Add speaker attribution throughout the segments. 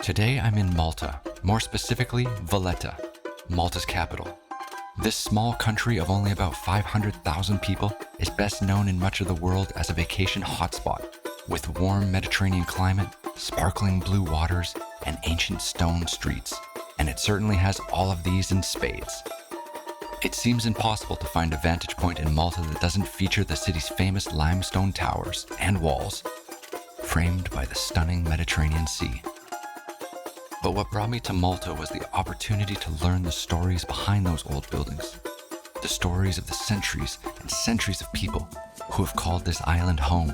Speaker 1: Today I'm in Malta, more specifically Valletta, Malta's capital. This small country of only about 500,000 people is best known in much of the world as a vacation hotspot, with warm Mediterranean climate, sparkling blue waters, and ancient stone streets. And it certainly has all of these in spades. It seems impossible to find a vantage point in Malta that doesn't feature the city's famous limestone towers and walls, framed by the stunning Mediterranean Sea. But what brought me to Malta was the opportunity to learn the stories behind those old buildings. The stories of the centuries and centuries of people who have called this island home,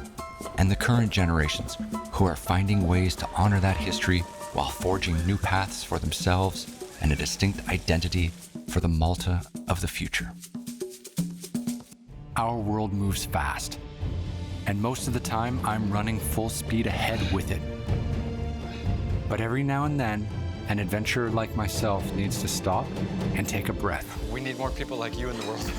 Speaker 1: and the current generations who are finding ways to honor that history while forging new paths for themselves and a distinct identity for the Malta of the future. Our world moves fast, and most of the time I'm running full speed ahead with it. But every now and then, an adventurer like myself needs to stop and take a breath.
Speaker 2: We need more people like you in the world.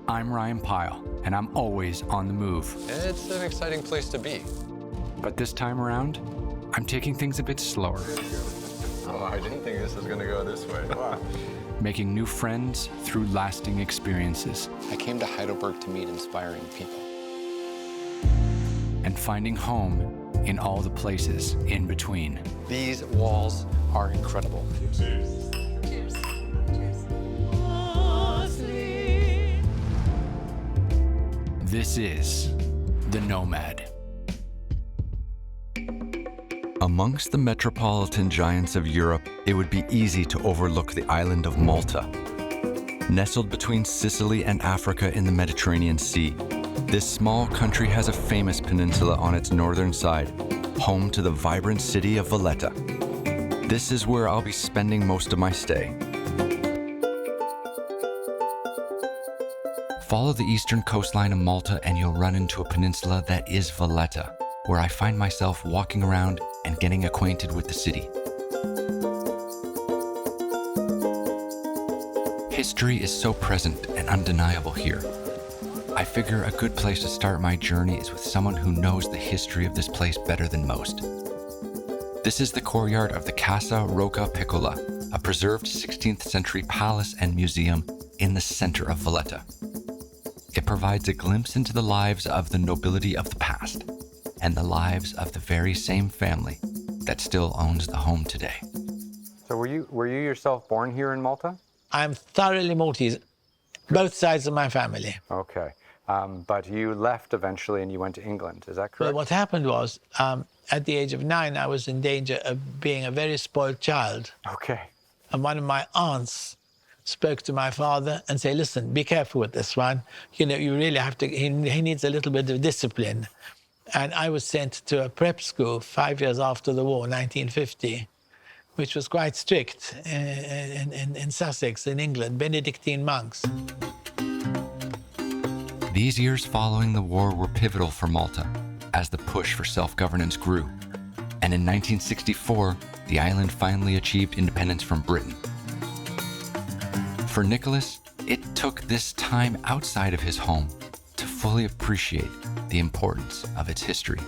Speaker 1: I'm Pyle, and I'm always on the move.
Speaker 2: It's an exciting place to be.
Speaker 1: But this time around, I'm taking things a bit slower.
Speaker 2: Oh, I didn't think this was going to go this way. Wow.
Speaker 1: Making new friends through lasting experiences.
Speaker 2: I came to Heidelberg to meet inspiring people.
Speaker 1: And finding home in all the places in between.
Speaker 2: These walls are incredible.
Speaker 3: Cheers. Cheers. Cheers.
Speaker 1: This is the Nomad. Amongst the metropolitan giants of Europe, it would be easy to overlook the island of Malta. Nestled between Sicily and Africa in the Mediterranean Sea, this small country has a famous peninsula on its northern side, home to the vibrant city of Valletta. This is where I'll be spending most of my stay. Follow the eastern coastline of Malta and you'll run into a peninsula that is Valletta, where I find myself walking around and getting acquainted with the city. History is so present and undeniable here. I figure a good place to start my journey is with someone who knows the history of this place better than most. This is the courtyard of the Casa, Rocca, Piccola, a preserved 16th century palace and museum in the center of Valletta. It provides a glimpse into the lives of the nobility of the past and the lives of the very same family that still owns the home today.
Speaker 2: So were you yourself born here in Malta?
Speaker 4: I'm thoroughly Maltese, both sides of my family.
Speaker 2: Okay. But you left eventually and you went to England, is that correct?
Speaker 4: Well, what happened was, at the age of 9, I was in danger of being a very spoiled child.
Speaker 2: Okay.
Speaker 4: And one of my aunts spoke to my father and said, listen, be careful with this one. You know, you really have to, he needs a little bit of discipline. And I was sent to a prep school 5 years after the war, 1950, which was quite strict in Sussex, in England, Benedictine monks.
Speaker 1: These years following the war were pivotal for Malta as the push for self-governance grew. And in 1964, the island finally achieved independence from Britain. For Nicholas, it took this time outside of his home to fully appreciate the importance of its history.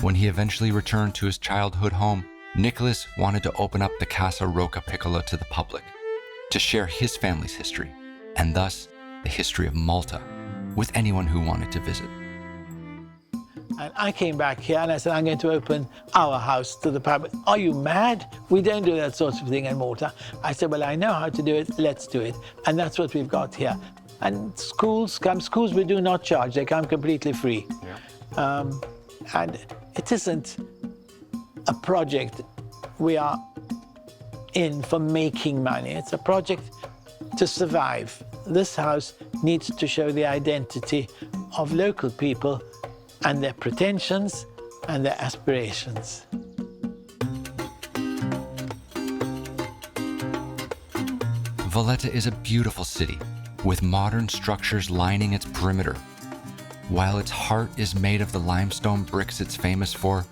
Speaker 1: When he eventually returned to his childhood home, Nicholas wanted to open up the Casa Rocca Piccola to the public, to share his family's history, and thus the history of Malta, with anyone who wanted to visit.
Speaker 4: And I came back here and I said, I'm going to open our house to the public. Are you mad? We don't do that sort of thing in Malta. I said, well, I know how to do it, let's do it. And that's what we've got here. And schools we do not charge, they come completely free. Yeah. And it isn't a project we are in for making money. It's a project to survive. This house needs to show the identity of local people and their pretensions and their aspirations.
Speaker 1: Valletta is a beautiful city with modern structures lining its perimeter. While its heart is made of the limestone bricks it's famous for,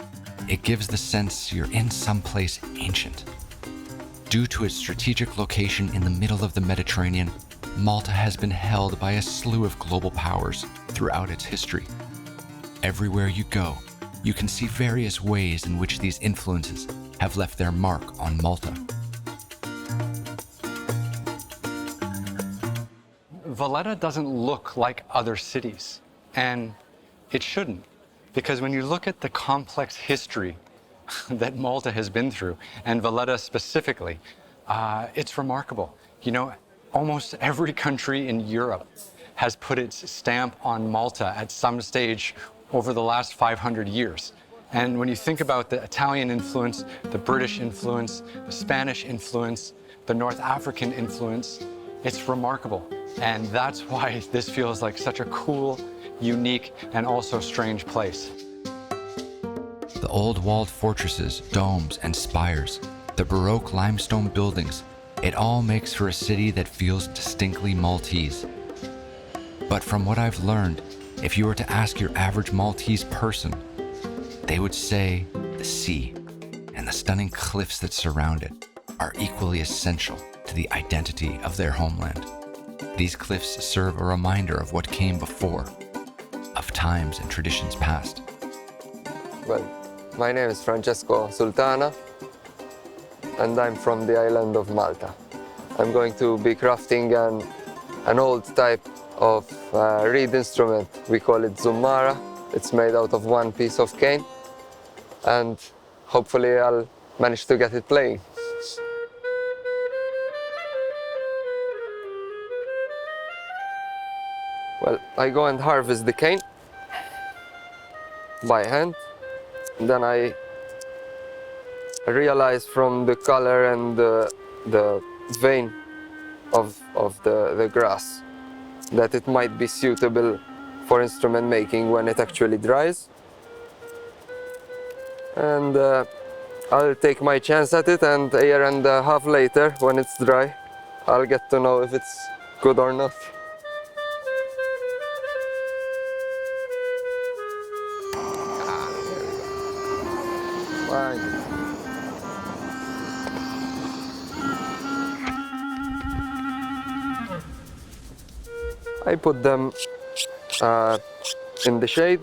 Speaker 1: it gives the sense you're in someplace ancient. Due to its strategic location in the middle of the Mediterranean, Malta has been held by a slew of global powers throughout its history. Everywhere you go, you can see various ways in which these influences have left their mark on Malta.
Speaker 2: Valletta doesn't look like other cities, and it shouldn't, because when you look at the complex history that Malta has been through, and Valletta specifically, it's remarkable. You know, almost every country in Europe has put its stamp on Malta at some stage over the last 500 years. And when you think about the Italian influence, the British influence, the Spanish influence, the North African influence, it's remarkable. And that's why this feels like such a cool, unique, and also strange place.
Speaker 1: The old walled fortresses, domes, and spires, the Baroque limestone buildings, it all makes for a city that feels distinctly Maltese. But from what I've learned, if you were to ask your average Maltese person, they would say the sea and the stunning cliffs that surround it are equally essential to the identity of their homeland. These cliffs serve a reminder of what came before, of times and traditions past.
Speaker 5: Well, my name is Francesco Sultana, and I'm from the island of Malta. I'm going to be crafting an old type of reed instrument. We call it zummara. It's made out of one piece of cane, and hopefully I'll manage to get it playing. Well, I go and harvest the cane by hand. Then I realize from the color and the vein of the grass that it might be suitable for instrument making when it actually dries. And I'll take my chance at it, and a year and a half later, when it's dry, I'll get to know if it's good or not. I put them in the shade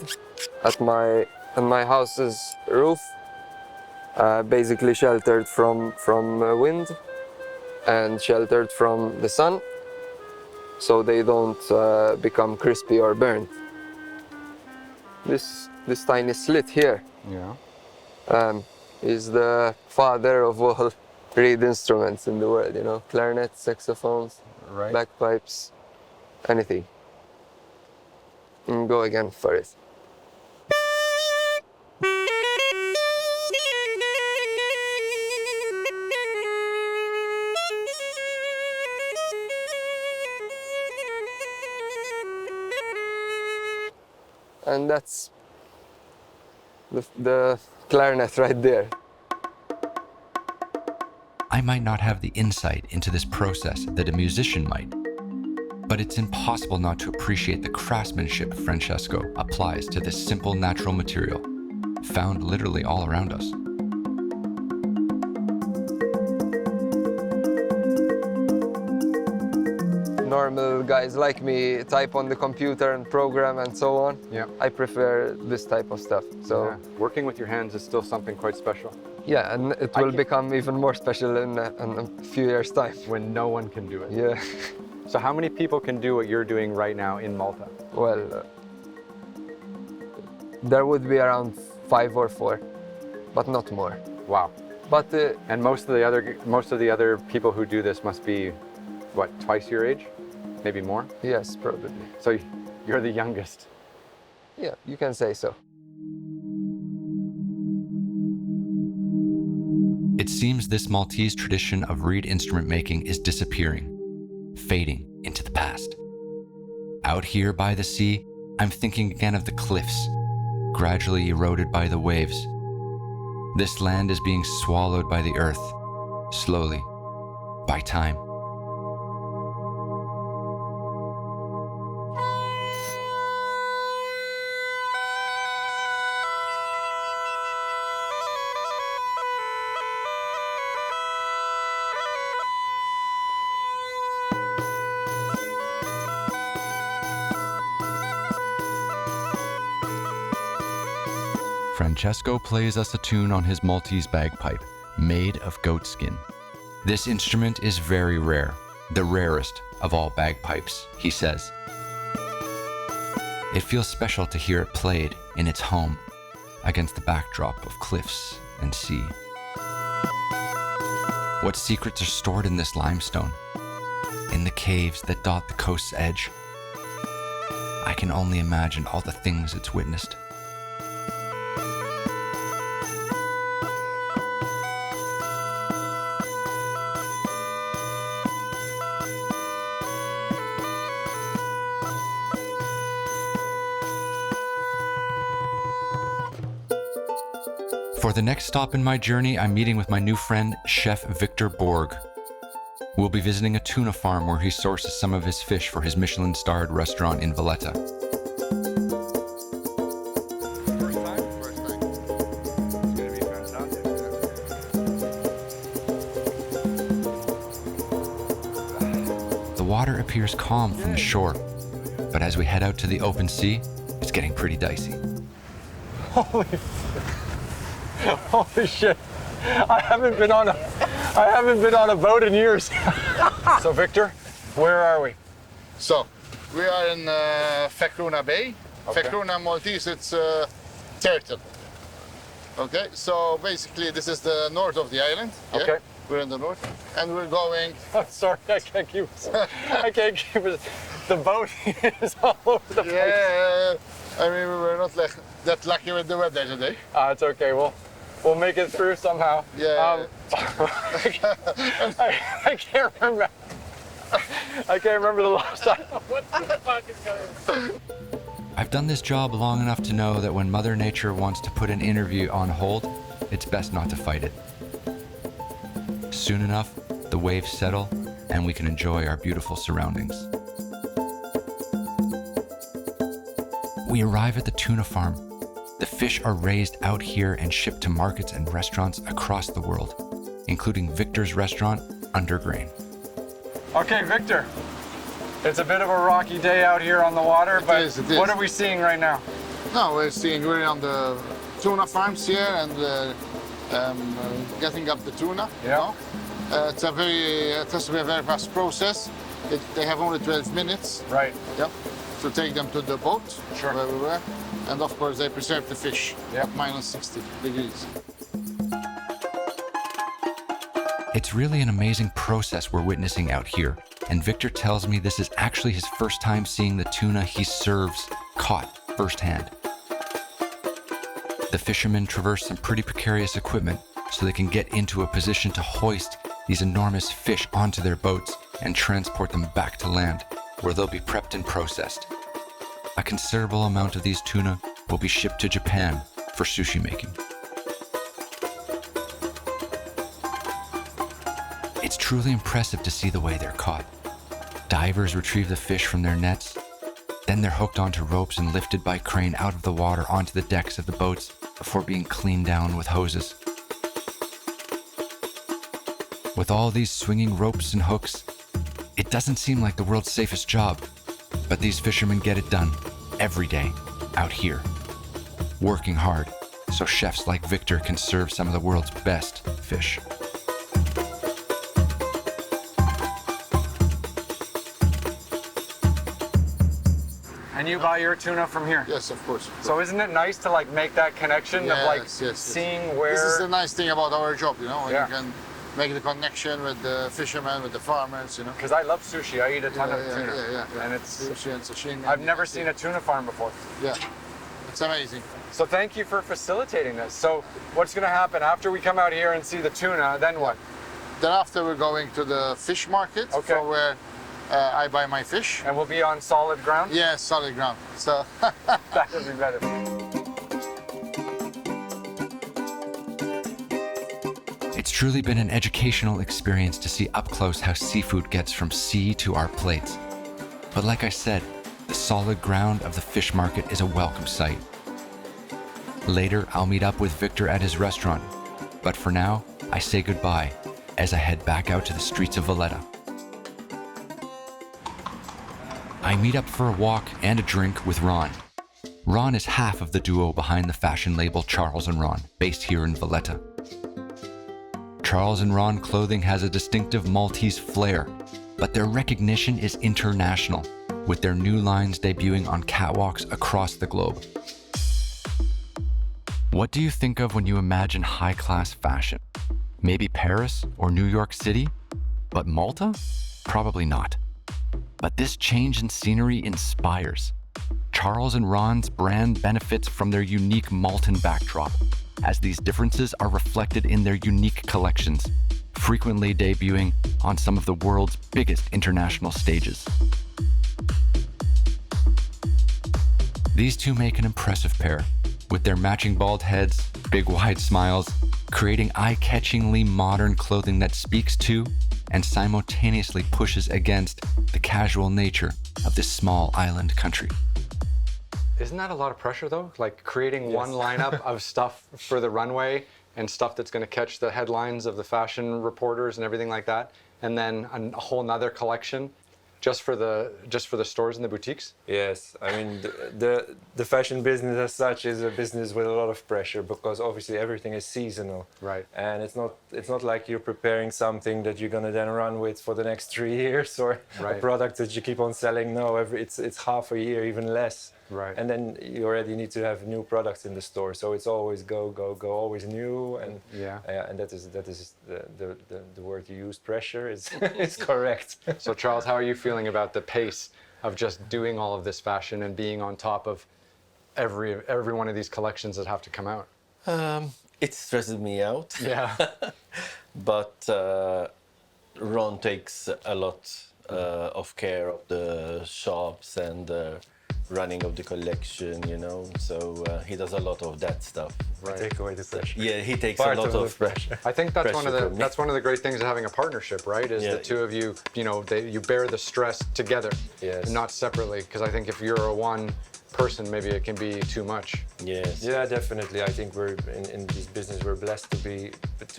Speaker 5: at my house's roof, basically sheltered from wind and sheltered from the sun, so they don't become crispy or burnt. This tiny slit here, is the father of all reed instruments in the world. You know, clarinets, saxophones,
Speaker 2: Right.
Speaker 5: bagpipes, anything. And go again for it. And that's the clarinet right there.
Speaker 1: I might not have the insight into this process that a musician might, but it's impossible not to appreciate the craftsmanship Francesco applies to this simple natural material, found literally all around us.
Speaker 5: Normal guys like me type on the computer and program and so on.
Speaker 2: Yeah.
Speaker 5: I prefer this type of stuff. So
Speaker 2: Yeah. Working with your hands is still something quite special
Speaker 5: yeah, and it will become even more special in a few years' time.
Speaker 2: when no one can do it.
Speaker 5: Yeah.
Speaker 2: So how many people can do what you're doing right now in Malta?
Speaker 5: Well, there would be around 5 or 4, but not more.
Speaker 2: Wow.
Speaker 5: But
Speaker 2: And most of the other people who do this must be, what, twice your age? Maybe more?
Speaker 5: yes, probably.
Speaker 2: So you're the youngest.
Speaker 5: Yeah, you can say so.
Speaker 1: It seems this Maltese tradition of reed instrument making is disappearing, fading into the past. Out here by the sea, I'm thinking again of the cliffs, gradually eroded by the waves. This land is being swallowed by the earth, slowly, by time. Francesco plays us a tune on his Maltese bagpipe, made of goat skin. This instrument is very rare, the rarest of all bagpipes, he says. It feels special to hear it played in its home, against the backdrop of cliffs and sea. What secrets are stored in this limestone? In the caves that dot the coast's edge? I can only imagine all the things it's witnessed. For the next stop in my journey, I'm meeting with my new friend, Chef Victor Borg. We'll be visiting a tuna farm where he sources some of his fish for his Michelin-starred restaurant in Valletta.
Speaker 5: First time? First time. It's gonna be fantastic.
Speaker 1: The water appears calm from the shore, but as we head out to the open sea, it's getting pretty dicey.
Speaker 2: Holy shit. I haven't been on a boat in years. So Victor, where are we?
Speaker 6: So, we are in Piccola Bay.
Speaker 2: Okay.
Speaker 6: Piccola Maltese, it's turtle. Okay, so basically this is the north of the island. Yeah?
Speaker 2: Okay.
Speaker 6: We're in the north, and we're going.
Speaker 2: I'm sorry, I can't keep it. The boat is all over the place.
Speaker 6: Yeah, I mean, we were not that lucky with the weather today.
Speaker 2: It's okay, we'll make it through somehow.
Speaker 6: Yeah.
Speaker 2: I can't remember. I can't remember the last time. What the fuck is going on?
Speaker 1: I've done this job long enough to know that when Mother Nature wants to put an interview on hold, it's best not to fight it. Soon enough, the waves settle and we can enjoy our beautiful surroundings. We arrive at the tuna farm. The fish are raised out here and shipped to markets and restaurants across the world, including Victor's restaurant, Undergrain.
Speaker 2: Okay, Victor. It's a bit of a rocky day out here on the water, but
Speaker 6: it is.
Speaker 2: what are we seeing right now?
Speaker 6: No, we're on the tuna farms here and getting up the tuna.
Speaker 2: Yeah.
Speaker 6: You know? It has to be a very fast process. They have only 12 minutes.
Speaker 2: Right.
Speaker 6: Yep. To take them to the boat
Speaker 2: Sure.
Speaker 6: where we were. And of course they preserve the fish
Speaker 2: Yep.
Speaker 6: at minus 60 degrees.
Speaker 1: It's really an amazing process we're witnessing out here, and Victor tells me this is actually his first time seeing the tuna he serves caught firsthand. The fishermen traverse some pretty precarious equipment so they can get into a position to hoist these enormous fish onto their boats and transport them back to land, where they'll be prepped and processed. A considerable amount of these tuna will be shipped to Japan for sushi making. It's truly impressive to see the way they're caught. Divers retrieve the fish from their nets, then they're hooked onto ropes and lifted by crane out of the water onto the decks of the boats before being cleaned down with hoses. With all these swinging ropes and hooks, it doesn't seem like the world's safest job, but these fishermen get it done every day out here, working hard so chefs like Victor can serve some of the world's best fish.
Speaker 2: And you buy your tuna from here?
Speaker 6: Yes, of course.
Speaker 2: So isn't it nice to like make that connection of like seeing where...
Speaker 6: This is the nice thing about our job, you know, when
Speaker 2: Yeah.
Speaker 6: you can make the connection with the fishermen, with the farmers, you know.
Speaker 2: Because I love sushi, I eat a ton of tuna.
Speaker 6: Yeah.
Speaker 2: And it's...
Speaker 6: Sushi and sashimi.
Speaker 2: I've never seen a tuna farm before.
Speaker 6: Yeah, it's amazing.
Speaker 2: So thank you for facilitating this. So what's going to happen after we come out here and see the tuna, then what?
Speaker 6: Then after we're going to the fish market,
Speaker 2: Okay.
Speaker 6: from where I buy my fish.
Speaker 2: And we'll be on solid ground?
Speaker 6: Yeah, solid ground. So
Speaker 2: That would be better.
Speaker 1: It's truly been an educational experience to see up close how seafood gets from sea to our plates. But like I said, the solid ground of the fish market is a welcome sight. Later, I'll meet up with Victor at his restaurant. But for now, I say goodbye as I head back out to the streets of Valletta. I meet up for a walk and a drink with Ron. Ron is half of the duo behind the fashion label Charles & Ron, based here in Valletta. Charles & Ron clothing has a distinctive Maltese flair, but their recognition is international, with their new lines debuting on catwalks across the globe. What do you think of when you imagine high-class fashion? Maybe Paris or New York City? But Malta? Probably not. But this change in scenery inspires. Charles & Ron's brand benefits from their unique Malton backdrop, as these differences are reflected in their unique collections, frequently debuting on some of the world's biggest international stages. These two make an impressive pair, with their matching bald heads, big wide smiles, creating eye-catchingly modern clothing that speaks to and simultaneously pushes against the casual nature of this small island country.
Speaker 2: Isn't that a lot of pressure though? Like creating one lineup of stuff for the runway and stuff that's going to catch the headlines of the fashion reporters and everything like that, and then a whole nother collection just for the stores and the boutiques?
Speaker 7: Yes, I mean the fashion business as such is a business with a lot of pressure, because obviously everything is seasonal.
Speaker 2: Right.
Speaker 7: And it's not like you're preparing something that you're gonna then run with for the next 3 years, or a product that you keep on selling. No, it's half a year, even less.
Speaker 2: Right.
Speaker 7: And then you already need to have new products in the store, so it's always go, always new, and and that is the word you used, pressure, is is correct.
Speaker 2: So Charles, how are you feeling about the pace of just doing all of this fashion and being on top of every one of these collections that have to come out?
Speaker 8: It stresses me out.
Speaker 2: Yeah.
Speaker 8: But Ron takes a lot of care of the shops and running of the collection, you know, so he does a lot of that stuff.
Speaker 2: Right.
Speaker 7: Take away the pressure.
Speaker 8: Yeah, he takes
Speaker 7: Part
Speaker 8: a lot
Speaker 7: of
Speaker 8: of
Speaker 7: the pressure.
Speaker 2: I think that's
Speaker 8: Pressure
Speaker 2: one of the great things of having a partnership, right? Is the two of you, you know, you bear the stress together,
Speaker 7: Yes.
Speaker 2: not separately. Because I think if you're a one person, maybe it can be too much.
Speaker 8: Yes.
Speaker 7: Yeah, definitely. I think we're in this business. We're blessed to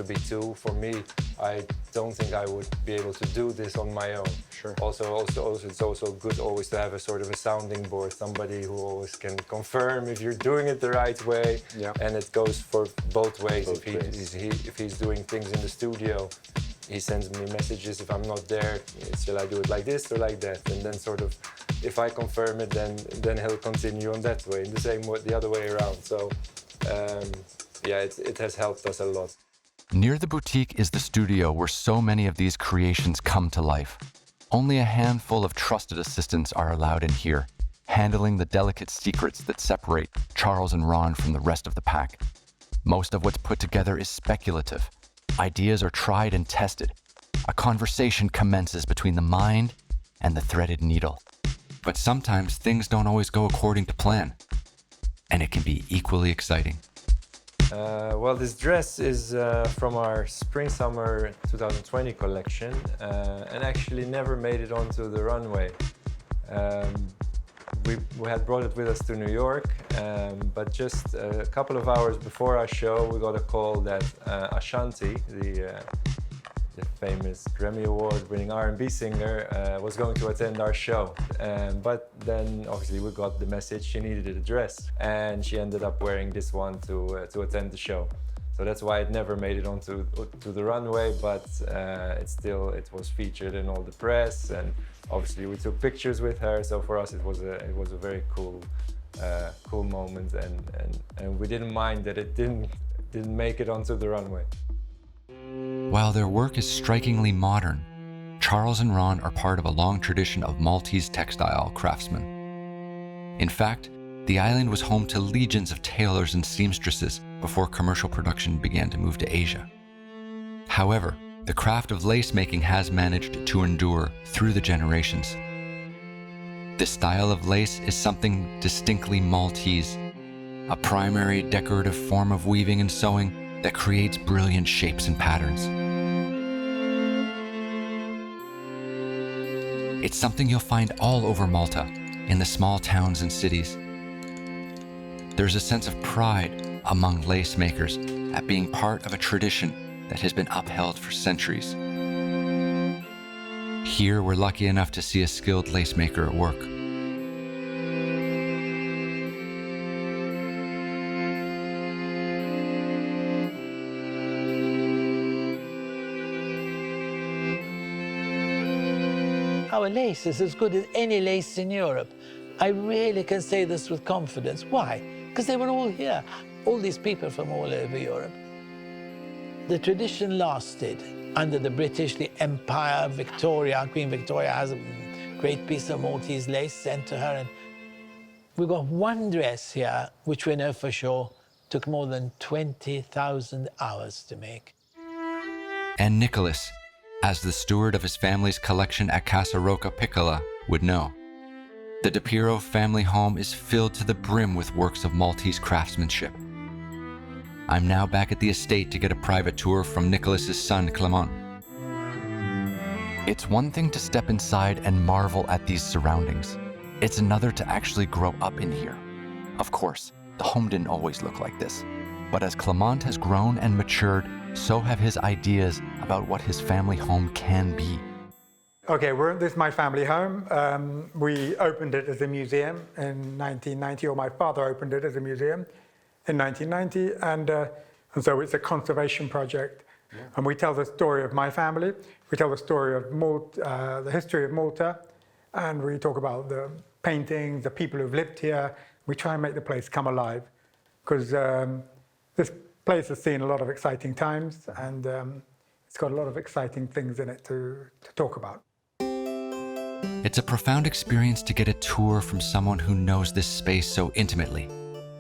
Speaker 7: be two. For me, I don't think I would be able to do this on my own.
Speaker 2: Sure.
Speaker 7: Also, it's also good always to have a sort of a sounding board, somebody who always can confirm if you're doing it the right way.
Speaker 2: Yeah.
Speaker 7: And it goes for both ways.
Speaker 8: Both ways.
Speaker 7: If he's doing things in the studio, he sends me messages. If I'm not there, shall I do it like this or like that? And then sort of, if I confirm it, then he'll continue on that way. In the same way, the other way around. So, it has helped us a lot.
Speaker 1: Near the boutique is the studio where so many of these creations come to life. Only a handful of trusted assistants are allowed in here, handling the delicate secrets that separate Charles and Ron from the rest of the pack. Most of what's put together is speculative. Ideas are tried and tested. A conversation commences between the mind and the threaded needle. But sometimes things don't always go according to plan, and it can be equally exciting.
Speaker 7: Well, this dress is from our Spring-Summer 2020 collection, and actually never made it onto the runway. We had brought it with us to New York, but just a couple of hours before our show, we got a call that Ashanti, the famous Grammy Award-winning R&B singer, was going to attend our show. But then, obviously, we got the message she needed a dress, and she ended up wearing this one to attend the show. So that's why it never made it onto the runway, but it was featured in all the press, and obviously we took pictures with her. So for us, it was a very cool moment, and we didn't mind that it didn't make it onto the runway.
Speaker 1: While their work is strikingly modern, Charles and Ron are part of a long tradition of Maltese textile craftsmen. In fact, the island was home to legions of tailors and seamstresses before commercial production began to move to Asia. However, the craft of lace making has managed to endure through the generations. This style of lace is something distinctly Maltese, a primary decorative form of weaving and sewing that creates brilliant shapes and patterns. It's something you'll find all over Malta, in the small towns and cities. There's a sense of pride among lace makers at being part of a tradition that has been upheld for centuries. Here, we're lucky enough to see a skilled lace maker at work.
Speaker 4: our lace is as good as any lace in Europe. I really can say this with confidence. Why? Because they were all here, all these people from all over Europe. The tradition lasted under the British, the Empire, Victoria. Queen Victoria has a great piece of Maltese lace sent to her. And we've got one dress here, which we know for sure took more than 20,000 hours to make.
Speaker 1: And Nicholas, as the steward of his family's collection at Casa Rocca, Piccola, would know. The DePiro family home is filled to the brim with works of Maltese craftsmanship. I'm now back at the estate to get a private tour from Nicholas's son, Clement. It's one thing to step inside and marvel at these surroundings. It's another to actually grow up in here. Of course, the home didn't always look like this. But as Clement has grown and matured, so have his ideas about what his family home can be.
Speaker 9: Okay, this is my family home. We opened it as a museum in 1990, or my father opened it as a museum in 1990, and so it's a conservation project. Yeah. And we tell the story of my family, we tell the story of Malta, the history of Malta, and we talk about the paintings, the people who've lived here. We try and make the place come alive, because this place has seen a lot of exciting times, and it's got a lot of exciting things in it to talk about.
Speaker 1: It's a profound experience to get a tour from someone who knows this space so intimately.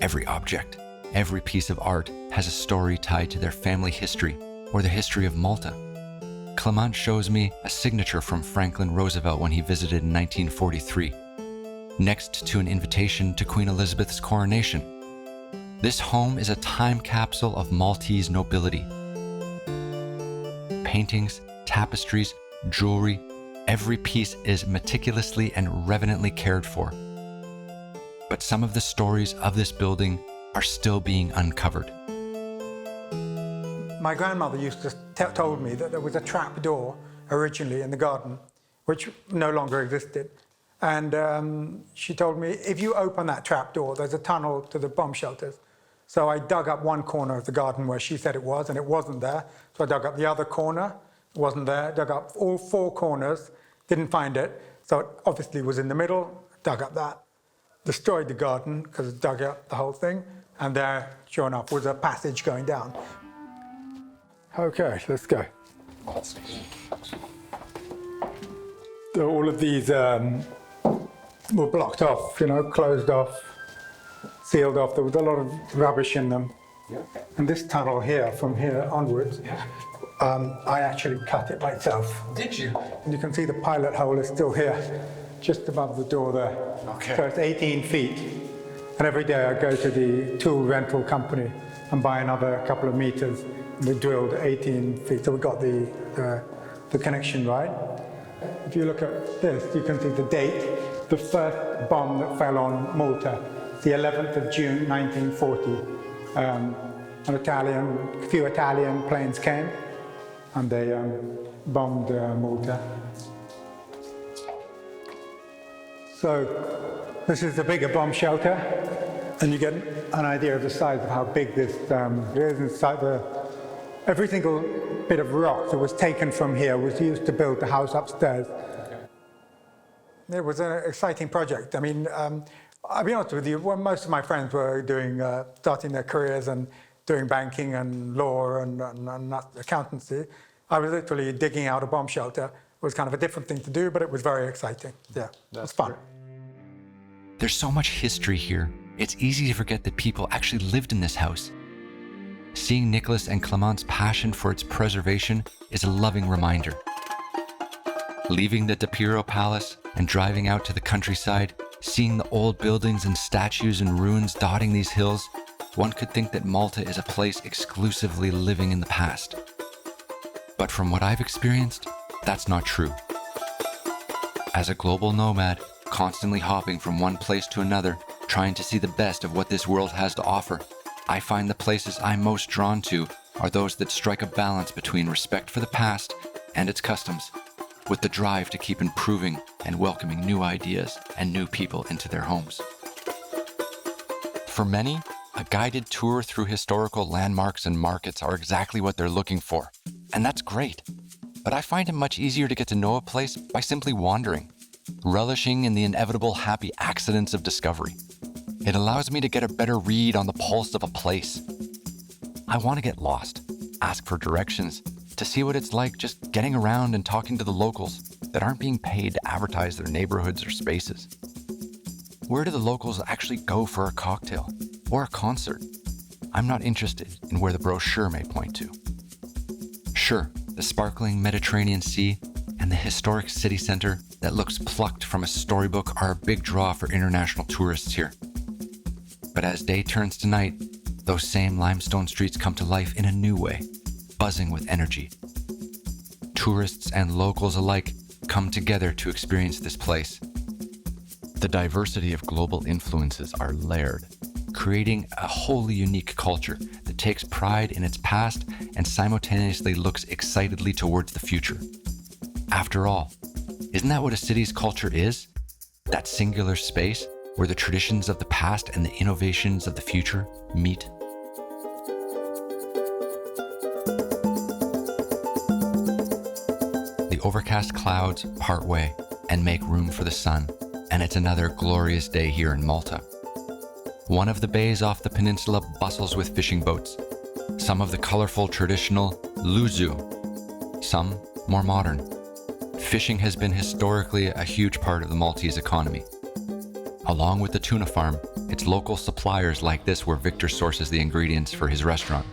Speaker 1: Every object, every piece of art has a story tied to their family history or the history of Malta. Clement shows me a signature from Franklin Roosevelt when he visited in 1943, next to an invitation to Queen Elizabeth's coronation. This home is a time capsule of Maltese nobility. Paintings, tapestries, jewelry, every piece is meticulously and reverently cared for. But some of the stories of this building are still being uncovered.
Speaker 9: My grandmother used to told me that there was a trap door originally in the garden, which no longer existed. And she told me, if you open that trap door, there's a tunnel to the bomb shelters. So I dug up one corner of the garden where she said it was, and it wasn't there. So I dug up the other corner, it wasn't there. Dug up all four corners, didn't find it. So it obviously was in the middle, dug up that. Destroyed the garden because it dug up the whole thing. And there, sure enough, was a passage going down. Okay, let's go. So all of these were blocked off, closed off, sealed off. There was a lot of rubbish in them. Yeah. And this tunnel here, from here onwards, I actually cut it myself.
Speaker 2: Did you?
Speaker 9: And you can see the pilot hole is still here, just above the door there.
Speaker 2: Okay.
Speaker 9: So it's 18 feet. And every day I go to the tool rental company and buy another couple of meters. We drilled 18 feet, so we got the connection right. If you look at this, you can see the date. The first bomb that fell on Malta, the 11th of June, 1940. A few Italian planes came and they bombed Malta. So this is the bigger bomb shelter, and you get an idea of the size of how big this is. Inside every single bit of rock that was taken from here was used to build the house upstairs. It was an exciting project. I mean, I'll be honest with you, when most of my friends were starting their careers and doing banking and law and accountancy, I was literally digging out a bomb shelter. It was kind of a different thing to do, but it was very exciting. Yeah, it was fun.
Speaker 1: There's so much history here, it's easy to forget that people actually lived in this house. Seeing Nicholas and Clement's passion for its preservation is a loving reminder. Leaving the DePiro Palace and driving out to the countryside, seeing the old buildings and statues and ruins dotting these hills, one could think that Malta is a place exclusively living in the past. But from what I've experienced, that's not true. As a global nomad, constantly hopping from one place to another, trying to see the best of what this world has to offer, I find the places I'm most drawn to are those that strike a balance between respect for the past and its customs, with the drive to keep improving and welcoming new ideas and new people into their homes. For many, a guided tour through historical landmarks and markets are exactly what they're looking for, and that's great. but I find it much easier to get to know a place by simply wandering, relishing in the inevitable happy accidents of discovery. It allows me to get a better read on the pulse of a place. I want to get lost, ask for directions, to see what it's like just getting around and talking to the locals that aren't being paid to advertise their neighborhoods or spaces. Where do the locals actually go for a cocktail or a concert? I'm not interested in where the brochure may point to. Sure, the sparkling Mediterranean Sea and the historic city center that looks plucked from a storybook are a big draw for international tourists here. But as day turns to night, those same limestone streets come to life in a new way, buzzing with energy. Tourists and locals alike come together to experience this place. The diversity of global influences are layered, creating a wholly unique culture that takes pride in its past and simultaneously looks excitedly towards the future. After all, isn't that what a city's culture is? That singular space where the traditions of the past and the innovations of the future meet? The overcast clouds part way and make room for the sun, and it's another glorious day here in Malta. One of the bays off the peninsula bustles with fishing boats, some of the colorful traditional luzu, some more modern. Fishing has been historically a huge part of the Maltese economy. Along with the tuna farm, it's local suppliers like this where Victor sources the ingredients for his restaurant.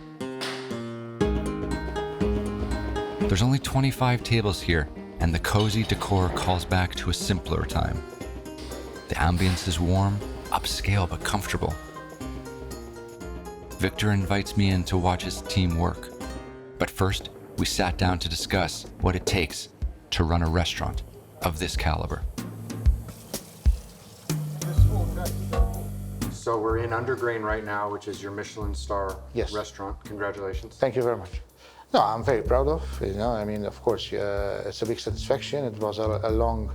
Speaker 1: There's only 25 tables here, and the cozy decor calls back to a simpler time. The ambience is warm, upscale but comfortable. Victor invites me in to watch his team work. But first, we sat down to discuss what it takes to run a restaurant of this caliber.
Speaker 2: So we're in Undergrain right now, which is your Michelin star
Speaker 10: Yes.
Speaker 2: restaurant. Congratulations.
Speaker 10: Thank you very much. No, I'm very proud of, I mean, of course, it's a big satisfaction. It was a long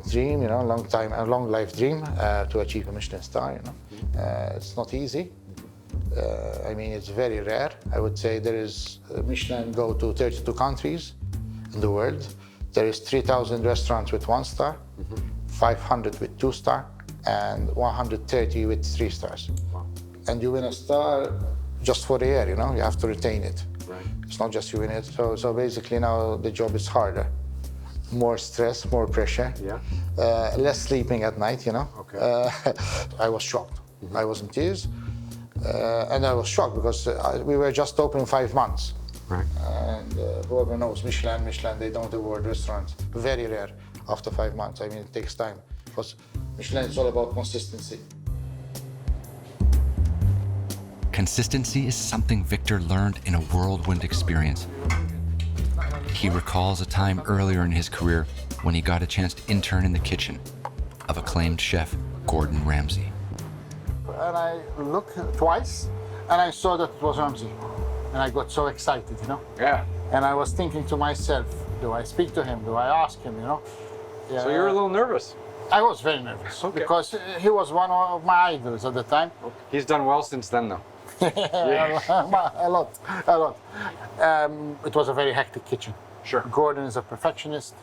Speaker 10: dream, a long life dream to achieve a Michelin star, It's not easy. I mean, it's very rare. I would say there is Michelin go to 32 countries in the world. There is 3,000 restaurants with 1 star, 500 with 2 star, and 130 with 3 stars.
Speaker 2: Wow.
Speaker 10: And you win a star just for the year, you have to retain it.
Speaker 2: Right.
Speaker 10: It's not just you win it. So basically now the job is harder. More stress, more pressure.
Speaker 2: Yeah.
Speaker 10: Less sleeping at night,
Speaker 2: Okay.
Speaker 10: I was shocked. I was in tears. And I was shocked because we were just open 5 months.
Speaker 2: Right.
Speaker 10: And whoever knows, Michelin, they don't award restaurants. Very rare after 5 months. I mean, it takes time. Because Michelin is all about consistency.
Speaker 1: Consistency is something Victor learned in a whirlwind experience. He recalls a time earlier in his career when he got a chance to intern in the kitchen of acclaimed chef Gordon Ramsay.
Speaker 6: And I looked twice, and I saw that it was Ramsay. And I got so excited,
Speaker 2: Yeah.
Speaker 6: And I was thinking to myself, do I speak to him? Do I ask him, Yeah.
Speaker 2: So you're a little nervous.
Speaker 6: I was very nervous because he was one of my idols at the time.
Speaker 2: He's done well since then, though.
Speaker 6: a lot. It was a very hectic kitchen.
Speaker 2: Sure.
Speaker 6: Gordon is a perfectionist,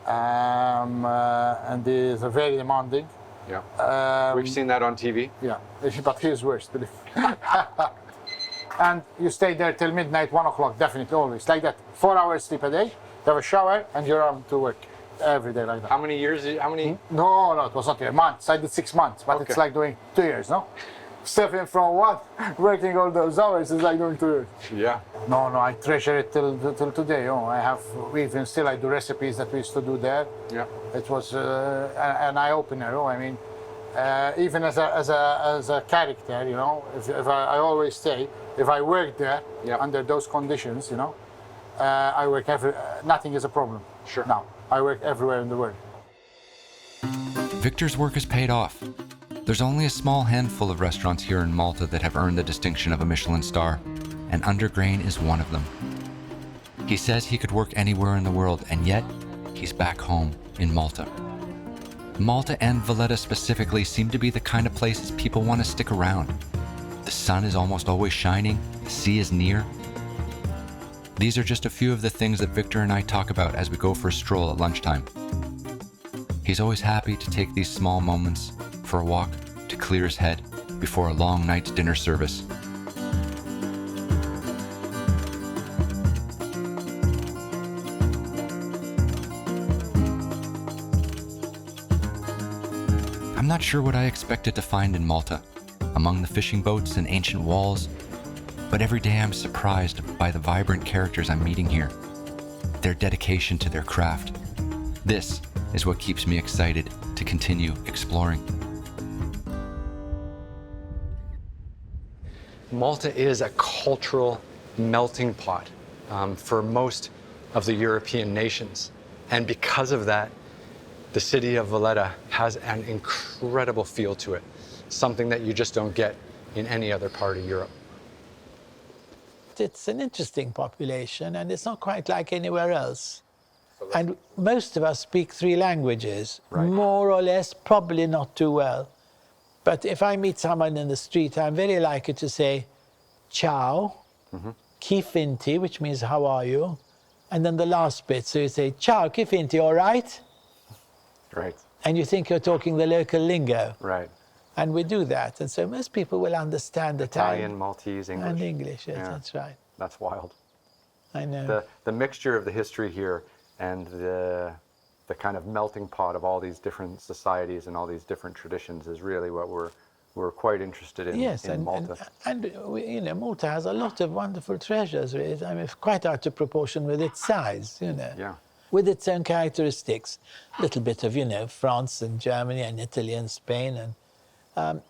Speaker 6: and he is a very demanding.
Speaker 2: Yeah. We've seen that on TV.
Speaker 6: Yeah, but he's worse, believe me. And you stay there till midnight, 1 o'clock, definitely, always, like that. 4 hours sleep a day, you have a shower, and you're on to work. Every day like that.
Speaker 2: How many years?
Speaker 6: No, it was not years. Months. I did 6 months, but it's like doing 2 years, no? Stepping from what? Working all those hours is like doing 2 years.
Speaker 2: Yeah.
Speaker 6: No, I treasure it till today. Even still I do recipes that we used to do there.
Speaker 2: Yeah.
Speaker 6: It was an eye opener. I mean, even as a character, if I always say, if I work there under those conditions, I work nothing is a problem.
Speaker 2: Sure.
Speaker 6: Now. I work everywhere in the world.
Speaker 1: Victor's work has paid off. There's only a small handful of restaurants here in Malta that have earned the distinction of a Michelin star, and Undergrain is one of them. He says he could work anywhere in the world, and yet he's back home in Malta. Malta and Valletta specifically seem to be the kind of places people want to stick around. The sun is almost always shining, the sea is near. These are just a few of the things that Victor and I talk about as we go for a stroll at lunchtime. He's always happy to take these small moments for a walk to clear his head before a long night's dinner service. I'm not sure what I expected to find in Malta, among the fishing boats and ancient walls, but every day I'm surprised by the vibrant characters I'm meeting here, their dedication to their craft. This is what keeps me excited to continue exploring.
Speaker 2: Malta is a cultural melting pot for most of the European nations. And because of that, the city of Valletta has an incredible feel to it, something that you just don't get in any other part of Europe.
Speaker 4: It's an interesting population, and it's not quite like anywhere else. And most of us speak 3 languages, more or less, probably not too well. But if I meet someone in the street, I'm very likely to say, ciao, chi finti, which means how are you? And then the last bit, so you say, ciao, chi finti, all right?
Speaker 2: Right.
Speaker 4: And you think you're talking the local lingo.
Speaker 2: Right.
Speaker 4: And we do that. And so most people will understand
Speaker 2: Italian, Maltese, English.
Speaker 4: And English, yes,
Speaker 2: Yeah.
Speaker 4: that's right.
Speaker 2: That's wild.
Speaker 4: I know.
Speaker 2: The mixture of the history here and the kind of melting pot of all these different societies and all these different traditions is really what we're quite interested in,
Speaker 4: Yes,
Speaker 2: in Malta.
Speaker 4: and you know, Malta has a lot of wonderful treasures. I mean, it's quite out of proportion with its size, you know.
Speaker 2: Yeah.
Speaker 4: With its own characteristics. A little bit of, you know, France and Germany and Italy and Spain. And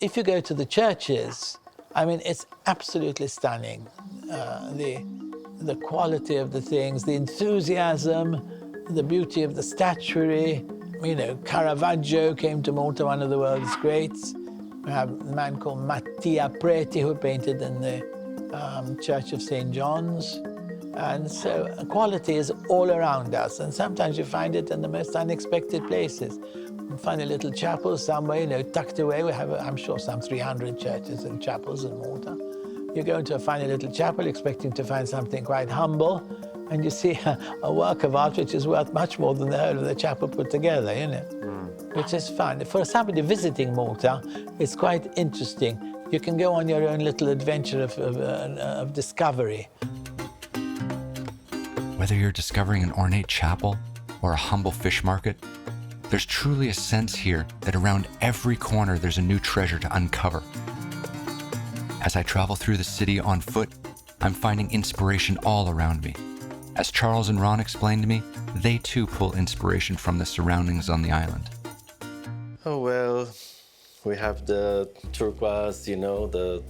Speaker 4: if you go to the churches, I mean, it's absolutely stunning. The quality of the things, the enthusiasm, the beauty of the statuary. You know, Caravaggio came to Malta, one of the world's greats. We have a man called Mattia Preti who painted in the Church of St. John's. And so quality is all around us, and sometimes you find it in the most unexpected places. You find a little chapel somewhere, you know, tucked away. We have, I'm sure, some 300 churches and chapels in Malta. You go into a funny little chapel expecting to find something quite humble, and you see a work of art which is worth much more than the whole of the chapel put together, you know, which is fun. For somebody visiting Malta, it's quite interesting. You can go on your own little adventure of discovery.
Speaker 1: Whether you're discovering an ornate chapel or a humble fish market, there's truly a sense here that around every corner there's a new treasure to uncover. As I travel through the city on foot, I'm finding inspiration all around me. As Charles and Ron explained to me, they too pull inspiration from the surroundings on the island.
Speaker 8: Oh, well, we have the turquoise, you know, the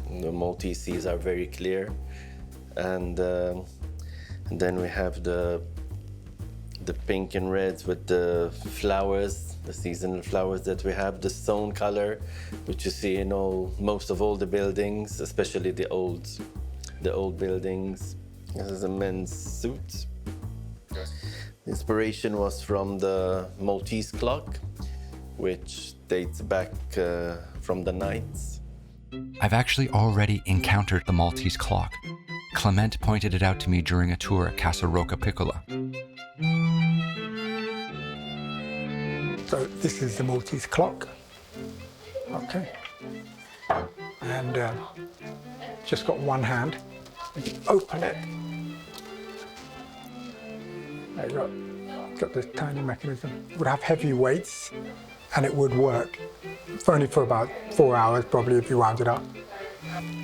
Speaker 8: Maltese seas are very clear. And then we have the pink and reds with the flowers, the seasonal flowers that we have, the stone color, which you see in most of all the buildings, especially the old buildings. This is a men's suit. The inspiration was from the Maltese clock, which dates back from the Knights.
Speaker 1: I've actually already encountered the Maltese clock. Clement pointed it out to me during a tour at Casa Rocca Piccola.
Speaker 9: So this is the Maltese clock. Okay. And just got one hand. Open it. There you go. Got this tiny mechanism. It would have heavy weights and it would work. It's only for about 4 hours probably if you wound it up.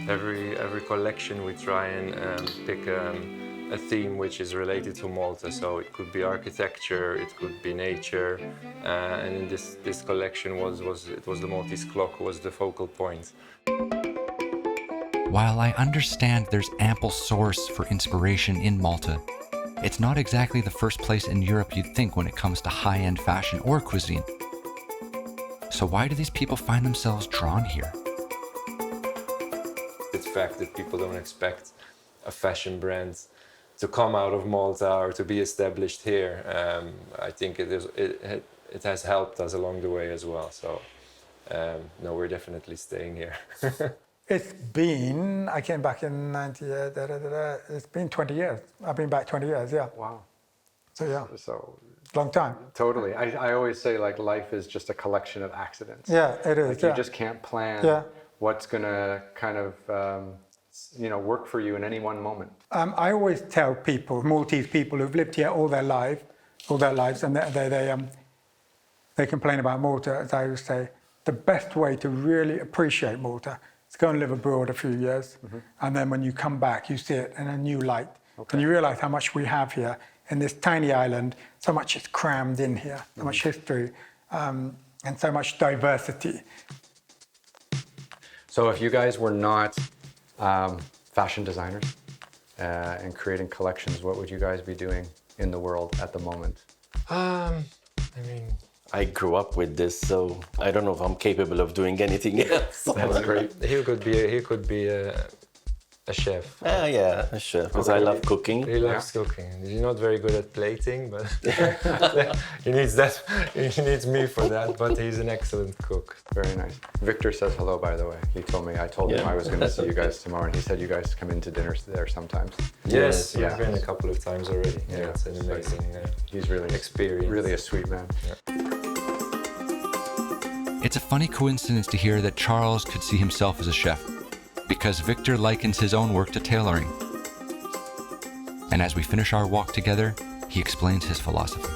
Speaker 7: Every collection we try and pick a theme which is related to Malta. So it could be architecture, it could be nature, and in this collection was the Maltese clock was the focal point.
Speaker 1: While I understand there's ample source for inspiration in Malta, it's not exactly the first place in Europe you'd think when it comes to high-end fashion or cuisine. So why do these people find themselves drawn here?
Speaker 7: It's the fact that people don't expect a fashion brand to come out of Malta or to be established here. I think it has helped us along the way as well. So no, we're definitely staying here.
Speaker 9: I came back in 98, it's been 20 years. I've been back 20 years, yeah.
Speaker 2: Wow.
Speaker 9: So yeah,
Speaker 2: So
Speaker 9: long time.
Speaker 2: totally. I always say like life is just a collection of accidents.
Speaker 9: Yeah, it is,
Speaker 2: Like
Speaker 9: yeah.
Speaker 2: you just can't plan
Speaker 9: Yeah.
Speaker 2: what's gonna kind of work for you in any one moment.
Speaker 9: I always tell people, Maltese people who've lived here all their lives, and they complain about Malta, as I always say, the best way to really appreciate Malta is go and live abroad a few years, and then when you come back, you see it in a new light, and you realize how much we have here in this tiny island. So much is crammed in here, so much history, and so much diversity.
Speaker 2: So if you guys were not fashion designers and creating collections, what would you guys be doing in the world at the moment?
Speaker 7: I mean,
Speaker 8: I grew up with this, so I don't know if I'm capable of doing anything else.
Speaker 2: That's great.
Speaker 7: he could be a chef.
Speaker 8: Yeah, a chef, because I love cooking.
Speaker 7: He loves cooking. He's not very good at plating, but he needs me for that, but he's an excellent cook.
Speaker 2: Very nice. Victor says hello, by the way. He told me, I told him I was going to see you guys tomorrow, and he said you guys come into dinner there sometimes.
Speaker 7: Yes,
Speaker 2: Yeah.
Speaker 7: he's been a couple of times already. Yeah, it's an amazing
Speaker 2: He's really
Speaker 7: experience.
Speaker 2: Really a sweet man.
Speaker 1: It's a funny coincidence to hear that Charles could see himself as a chef, because Victor likens his own work to tailoring. And as we finish our walk together, he explains his philosophy.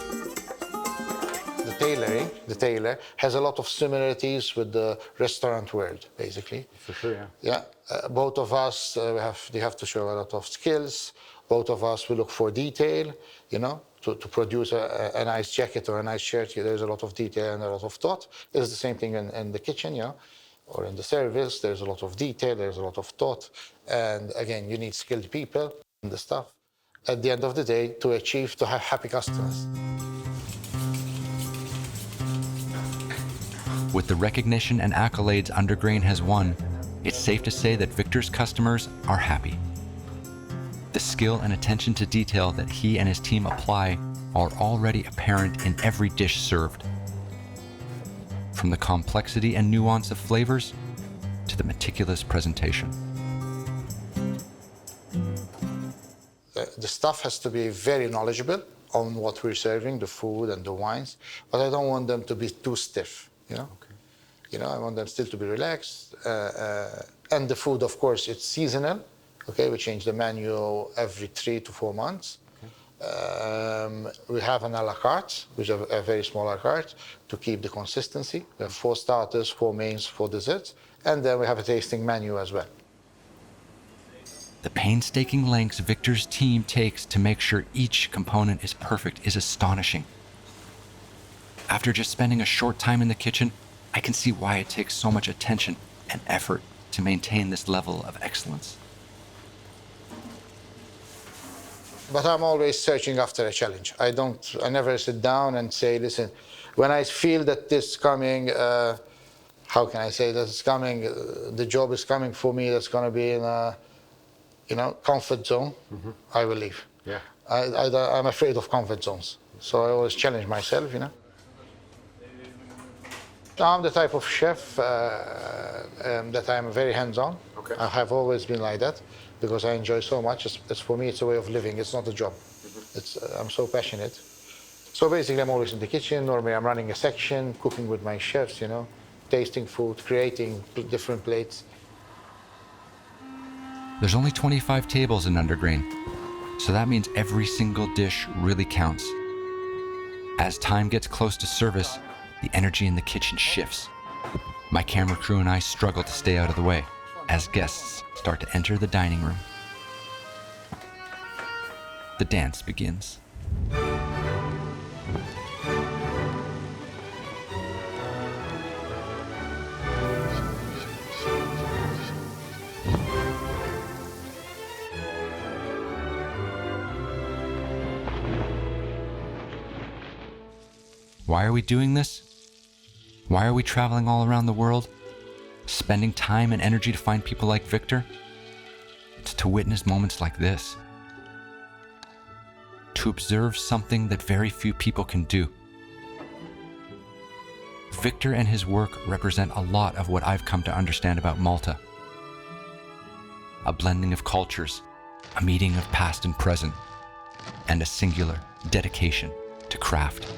Speaker 10: The tailor has a lot of similarities with the restaurant world, basically.
Speaker 2: For sure, yeah.
Speaker 10: Yeah, both of us, they have to show a lot of skills. Both of us, we look for detail, to produce a nice jacket or a nice shirt. There's a lot of detail and a lot of thought. It's the same thing in the kitchen, or in the service. There's a lot of detail, there's a lot of thought. And again, you need skilled people and the stuff. At the end of the day, to have happy customers.
Speaker 1: With the recognition and accolades Undergrain has won, it's safe to say that Victor's customers are happy. The skill and attention to detail that he and his team apply are already apparent in every dish served. From the complexity and nuance of flavors to the meticulous presentation.
Speaker 10: The staff has to be very knowledgeable on what we're serving, the food and the wines, but I don't want them to be too stiff, I want them still to be relaxed. And the food, of course, it's seasonal. Okay, we change the menu every 3 to 4 months. We have an a la carte, which is a very small a la carte, to keep the consistency. We have 4 starters, 4 mains, 4 desserts, and then we have a tasting menu as well.
Speaker 1: The painstaking lengths Victor's team takes to make sure each component is perfect is astonishing. After just spending a short time in the kitchen, I can see why it takes so much attention and effort to maintain this level of excellence.
Speaker 10: But I'm always searching after a challenge. I never sit down and say, listen, when I feel that this coming, how can I say that it's coming, the job is coming for me, that's going to be in a, comfort zone, I will leave.
Speaker 2: Yeah.
Speaker 10: I'm afraid of comfort zones. So I always challenge myself, I'm the type of chef that I'm very hands-on.
Speaker 2: Okay.
Speaker 10: I have always been like that because I enjoy so much. It's for me, it's a way of living. It's not a job. I'm so passionate. So basically, I'm always in the kitchen. Normally, I'm running a section, cooking with my chefs, tasting food, creating different plates.
Speaker 1: There's only 25 tables in Undergrain, so that means every single dish really counts. As time gets close to service, the energy in the kitchen shifts. My camera crew and I struggle to stay out of the way as guests start to enter the dining room. The dance begins. Why are we doing this? Why are we traveling all around the world? Spending time and energy to find people like Victor? It's to witness moments like this. To observe something that very few people can do. Victor and his work represent a lot of what I've come to understand about Malta. a blending of cultures, a meeting of past and present, and a singular dedication to craft.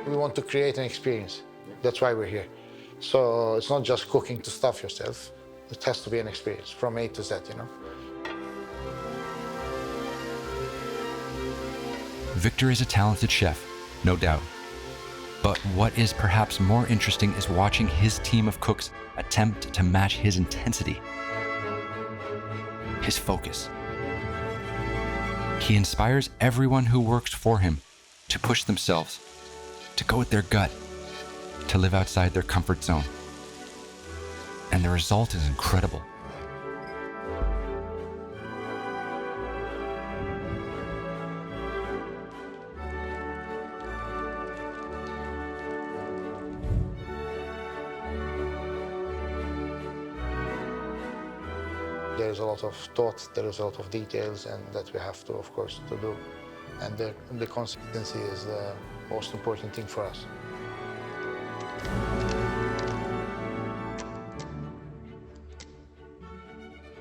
Speaker 10: We want to create an experience. That's why we're here. So it's not just cooking to stuff yourself. It has to be an experience from A to Z, you know.
Speaker 1: Victor is a talented chef, no doubt. But what is perhaps more interesting is watching his team of cooks attempt to match his intensity, his focus. He inspires everyone who works for him to push themselves, to go with their gut, to live outside their comfort zone. And the result is incredible.
Speaker 10: There is a lot of thought, there is a lot of details, and that we have to, of course, to do. And the consistency is the most important thing for us.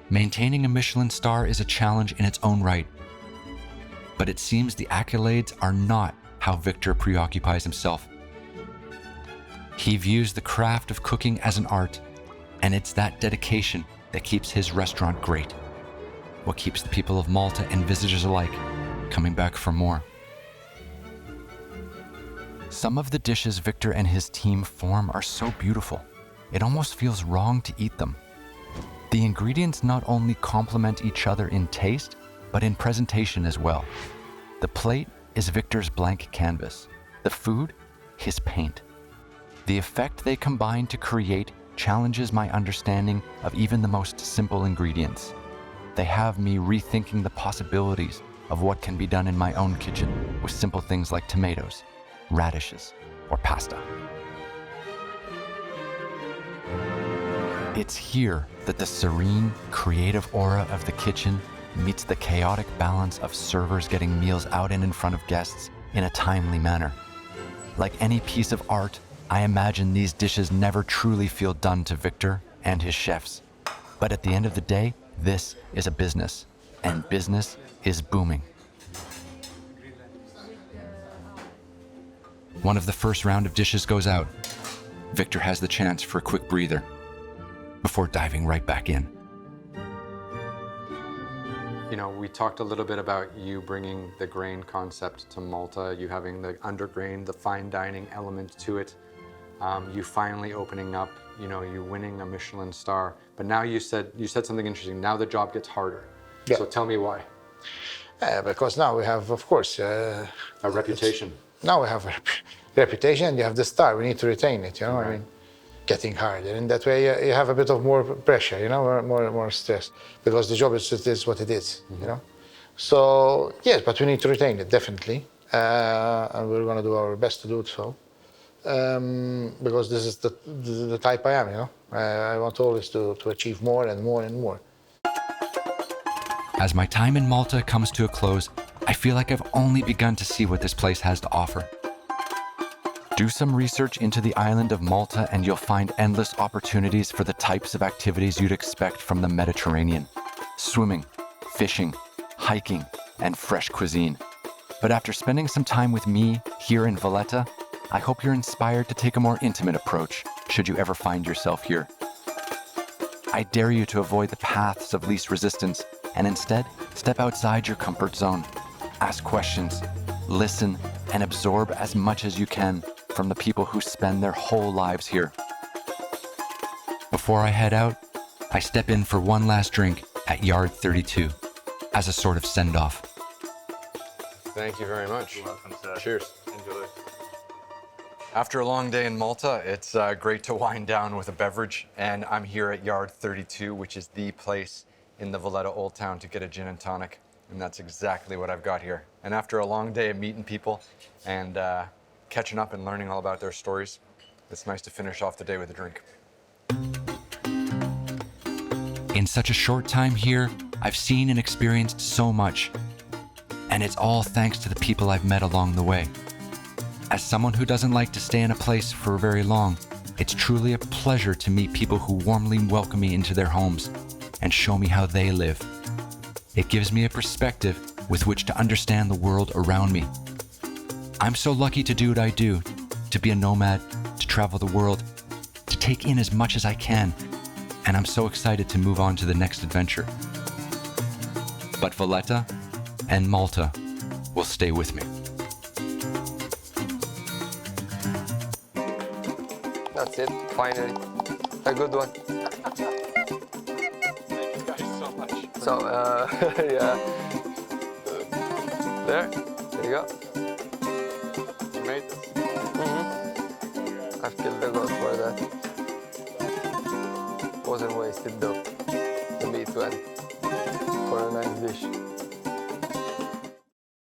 Speaker 1: Maintaining a Michelin star is a challenge in its own right. But it seems the accolades are not how Victor preoccupies himself. He views the craft of cooking as an art, and it's that dedication that keeps his restaurant great. What keeps the people of Malta and visitors alike coming back for more. Some of the dishes Victor and his team form are so beautiful, it almost feels wrong to eat them. The ingredients not only complement each other in taste, but in presentation as well. The plate is Victor's blank canvas, the food, his paint. The effect they combine to create challenges my understanding of even the most simple ingredients. They have me rethinking the possibilities of what can be done in my own kitchen with simple things like tomatoes, radishes, or pasta. It's here that the serene, creative aura of the kitchen meets the chaotic balance of servers getting meals out and in front of guests in a timely manner. Like any piece of art, I imagine these dishes never truly feel done to Victor and his chefs. But at the end of the day, this is a business, and business is booming. One of the first round of dishes goes out. Victor has the chance for a quick breather before diving right back in.
Speaker 2: You know, we talked a little bit about you bringing the grain concept to Malta, you having the undergrain, the fine dining element to it, you finally opening up, you know, you winning a Michelin star. But now you said something interesting. Now the job gets harder.
Speaker 10: Yeah.
Speaker 2: So tell me why.
Speaker 10: Because now we have, of course,
Speaker 2: a reputation.
Speaker 10: Now we have a reputation, and you have the star. We need to retain it. You know,
Speaker 2: Right.
Speaker 10: I mean, getting harder, and that way you have a bit of more pressure. You know, more stress, because the job is what it is. Mm-hmm. You know, so yes, but we need to retain it definitely, and we're going to do our best to do it so. Because this is the type I am. You know, I want always to achieve more and more and more.
Speaker 1: As my time in Malta comes to a close, I feel like I've only begun to see what this place has to offer. Do some research into the island of Malta and you'll find endless opportunities for the types of activities you'd expect from the Mediterranean. Swimming, fishing, hiking, and fresh cuisine. But after spending some time with me here in Valletta, I hope you're inspired to take a more intimate approach should you ever find yourself here. I dare you to avoid the paths of least resistance and instead step outside your comfort zone. Ask questions, listen, and absorb as much as you can from the people who spend their whole lives here. Before I head out, I step in for one last drink at Yard 32 as a sort of send-off.
Speaker 2: Thank you very much.
Speaker 7: You're welcome, sir.
Speaker 2: Cheers.
Speaker 7: Enjoy.
Speaker 2: After a long day in Malta, it's great to wind down with a beverage, and I'm here at Yard 32, which is the place in the Valletta Old Town to get a gin and tonic, and that's exactly what I've got here. And after a long day of meeting people and catching up and learning all about their stories, it's nice to finish off the day with a drink.
Speaker 1: In such a short time here, I've seen and experienced so much. And it's all thanks to the people I've met along the way. As someone who doesn't like to stay in a place for very long, it's truly a pleasure to meet people who warmly welcome me into their homes and show me how they live. It gives me a perspective with which to understand the world around me. I'm so lucky to do what I do, to be a nomad, to travel the world, to take in as much as I can, and I'm so excited to move on to the next adventure. But Valletta and Malta will stay with me.
Speaker 5: That's it, finally. A good one.
Speaker 2: Thank you guys so much.
Speaker 5: So, yeah. There you go.
Speaker 2: You made this.
Speaker 5: I've killed the goat for that. Wasn't wasted though. The meat went for a nice dish.